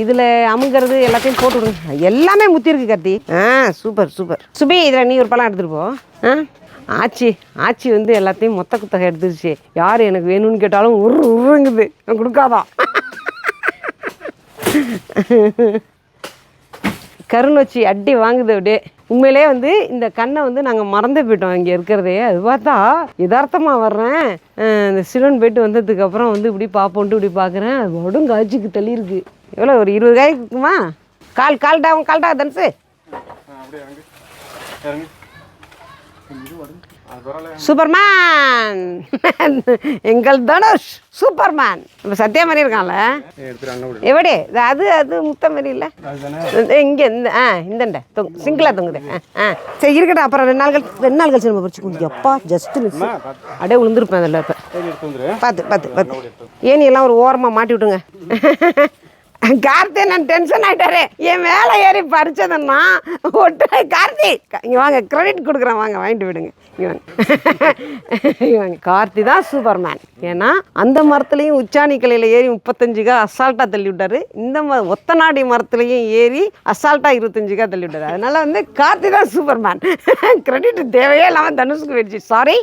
இதில் அமுங்கிறது எல்லாத்தையும் போட்டு விடுங்க. எல்லாமே முத்திருக்கு கார்த்தி. Super super. சுபி இதில் நீ ஒரு பழம் எடுத்துகிட்டு போ. ஆச்சி வந்து எல்லாத்தையும் மொத்த குத்தகை எடுத்துருச்சு. யார் எனக்கு வேணும்னு கேட்டாலும் உருங்குது, நான் கொடுக்காதான். கருணொச்சி அடி வாங்குது அப்படியே. உண்மையிலே வந்து இந்த கண்ணை வந்து நாங்கள் மறந்து போயிட்டோம் இங்கே இருக்கிறதே. அது பார்த்தா யதார்த்தமாக வர்றேன். இந்த சிலோன் போய்ட்டு வந்ததுக்கப்புறம் வந்து இப்படி பார்ப்போன்ட்டு இப்படி பார்க்குறேன். அது உடம்பு காய்ச்சிக்கு தள்ளி இருக்கு. எவ்வளோ ஒரு 20 காய் இருக்குமா? கால்டா தனுசு. சூப்பர்மேன் எங்கள் தனுஷ் சூப்பர்மேன். இப்போ சத்தியா மாதிரி இருக்கான்ல எப்படி? அது முத்த மாதிரி இல்லை இங்கே இந்த தொங்கு சிங்கிளாக தொங்குது. சரி இருக்கட்டும். அப்புறம் 2 நாள் கழிச்சு நம்ம பறிச்சு கொடுத்து அப்பா ஜஸ்ட் மிஸ் அப்படியே விழுந்துருப்பேன் அதில். இப்போ பார்த்து ஏனி எல்லாம் ஒரு ஓரமாக மாட்டி விட்டுங்க. கார்த்தி நான் டென்ஷன் ஆகிட்டாரு. என் மேலே ஏறி பறிச்சதுன்னா கார்த்தி இங்கே வாங்க, கிரெடிட் கொடுக்குறேன், வாங்க வாங்கிட்டு விடுங்க. இவங்க கார்த்தி தான் சூப்பர்மேன். ஏன்னா அந்த மரத்துலேயும் உச்சாணி கிளையில் ஏறி 35 அசால்ட்டாக தள்ளி விட்டாரு. இந்த ஒத்தநாடி மரத்துலேயும் ஏறி அசால்ட்டாக 25 தள்ளி விட்டாரு. அதனால வந்து கார்த்தி தான் சூப்பர்மேன். கிரெடிட் தேவையே இல்லாமல் தனுஷுக்கு போயிடுச்சு. சாரி.